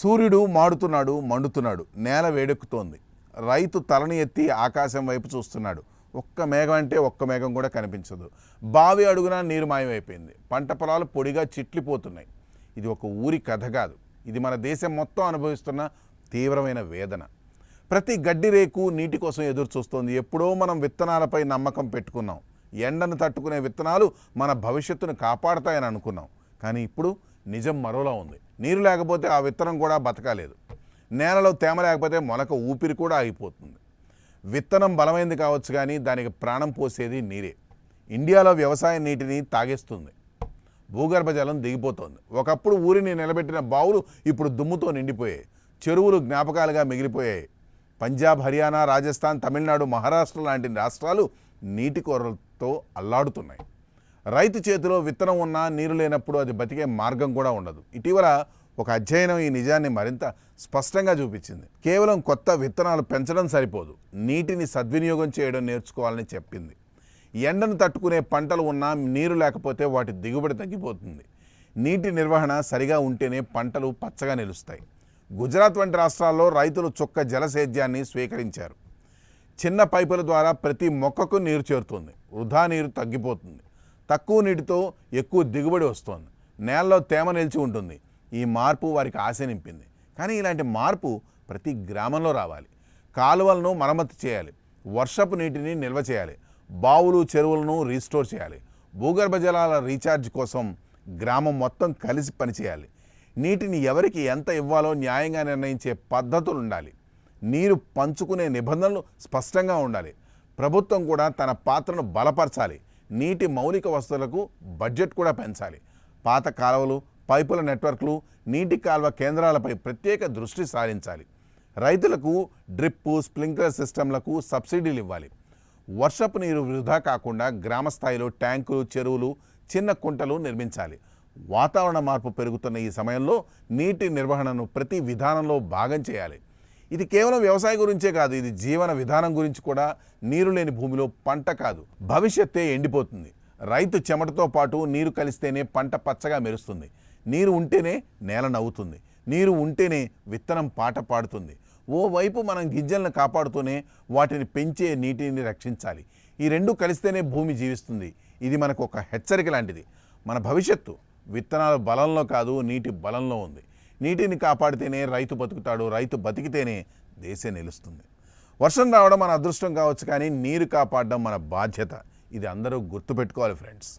సూర్యుడు మాడుతున్నాడు, మండుతున్నాడు. నేల వేడెక్కుతోంది. రైతు తలని ఎత్తి ఆకాశం వైపు చూస్తున్నాడు. ఒక్క మేఘం అంటే ఒక్క మేఘం కూడా కనిపించదు. బావి అడుగున నీరు మాయమైపోయింది. పంట పొలాలు పొడిగా చిట్లిపోతున్నాయి. ఇది ఒక ఊరి కథ కాదు. ఇది మన దేశం మొత్తం అనుభవిస్తున్న తీవ్రమైన వేదన. ప్రతి గడ్డి రేకు నీటి కోసం ఎదురు చూస్తోంది. ఎప్పుడో మనం విత్తనాలపై నమ్మకం పెట్టుకున్నాం. ఎండను తట్టుకునే విత్తనాలు మన భవిష్యత్తును కాపాడతాయని అనుకున్నాం. కానీ ఇప్పుడు నిజం మరోలా ఉంది. నీరు లేకపోతే ఆ విత్తనం కూడా బతకలేదు. నేలలో తేమ లేకపోతే మొలక ఊపిరి కూడా ఆగిపోతుంది. విత్తనం బలమైంది కావచ్చు, కానీ దానికి ప్రాణం పోసేది నీరే. ఇండియాలో వ్యవసాయ నీటిని తాగేస్తుంది. భూగర్భ జలం దిగిపోతోంది. ఒకప్పుడు ఊరిని నిలబెట్టిన బావులు ఇప్పుడు దుమ్ముతో నిండిపోయాయి. చెరువులు జ్ఞాపకాలుగా మిగిలిపోయాయి. పంజాబ్, హర్యానా, రాజస్థాన్, తమిళనాడు, మహారాష్ట్ర లాంటి రాష్ట్రాలు నీటి కొరతతో అల్లాడుతున్నాయి. రైతు చేతిలో విత్తనం ఉన్నా నీరు లేనప్పుడు అది బతికే మార్గం కూడా ఉండదు. ఇటీవల ఒక అధ్యయనం ఈ నిజాన్ని మరింత స్పష్టంగా చూపించింది. కేవలం కొత్త విత్తనాలు పెంచడం సరిపోదు, నీటిని సద్వినియోగం చేయడం నేర్చుకోవాలని చెప్పింది. ఎండను తట్టుకునే పంటలు ఉన్నా నీరు లేకపోతే వాటి దిగుబడి తగ్గిపోతుంది. నీటి నిర్వహణ సరిగా ఉంటేనే పంటలు పచ్చగా నిలుస్తాయి. గుజరాత్ వంటి రాష్ట్రాల్లో రైతులు చుక్క జలసేద్యాన్ని స్వీకరించారు. చిన్న పైపుల ద్వారా ప్రతి మొక్కకు నీరు చేరుతుంది. వృధా నీరు తగ్గిపోతుంది. తక్కువ నీటితో ఎక్కువ దిగుబడి వస్తుంది. నేలలో తేమ నిలిచి ఉంటుంది. ఈ మార్పు వారికి ఆశ నింపింది. కానీ ఇలాంటి మార్పు ప్రతి గ్రామంలో రావాలి. కాలువలను మరమ్మతు చేయాలి. వర్షపు నీటిని నిల్వ చేయాలి. బావులు, చెరువులను రీస్టోర్ చేయాలి. భూగర్భ జలాల రీఛార్జ్ కోసం గ్రామం మొత్తం కలిసి పనిచేయాలి. నీటిని ఎవరికి ఎంత ఇవ్వాలో న్యాయంగా నిర్ణయించే పద్ధతులు ఉండాలి. నీరు పంచుకునే నిబంధనలు స్పష్టంగా ఉండాలి. ప్రభుత్వం కూడా తన పాత్రను బలపరచాలి. నీటి మౌలిక వసతులకు బడ్జెట్ కూడా పెంచాలి. పాత కాలువలు, పైపుల నెట్వర్క్లు, నీటి కాల్వ కేంద్రాలపై ప్రత్యేక దృష్టి సారించాలి. రైతులకు డ్రిప్, స్ప్రింక్లర్ సిస్టంలకు సబ్సిడీలు ఇవ్వాలి. వర్షపు నీరు వృధా కాకుండా గ్రామ స్థాయిలో ట్యాంకులు, చెరువులు, చిన్న కుంటలు నిర్మించాలి. వాతావరణ మార్పు పెరుగుతున్న ఈ సమయంలో నీటి నిర్వహణను ప్రతి విధానంలో భాగం చేయాలి. ఇది కేవలం వ్యవసాయం గురించే కాదు, ఇది జీవన విధానం గురించి కూడా. నీరు లేని భూమిలో పంట కాదు, భవిష్యత్తే ఎండిపోతుంది. రైతు చెమటతో పాటు నీరు కలిస్తేనే పంట పచ్చగా మెరుస్తుంది. నీరు ఉంటేనే నేల నవ్వుతుంది. నీరు ఉంటేనే విత్తనం పాట పాడుతుంది. ఓవైపు మనం గింజలను కాపాడుతూనే వాటిని పెంచే నీటిని రక్షించాలి. ఈ రెండు కలిస్తేనే భూమి జీవిస్తుంది. ఇది మనకు ఒక హెచ్చరిక లాంటిది. మన భవిష్యత్తు విత్తనాల బలంలో కాదు, నీటి బలంలో ఉంది. నీటిని కాపాడితేనే రైతు బతుకుతాడు. రైతు బతికితేనే దేశం నిలుస్తుంది. వర్షం రావడం మన అదృష్టం కావచ్చు, కానీ నీరు కాపాడడం మన బాధ్యత. ఇది అందరూ గుర్తుపెట్టుకోవాలి ఫ్రెండ్స్.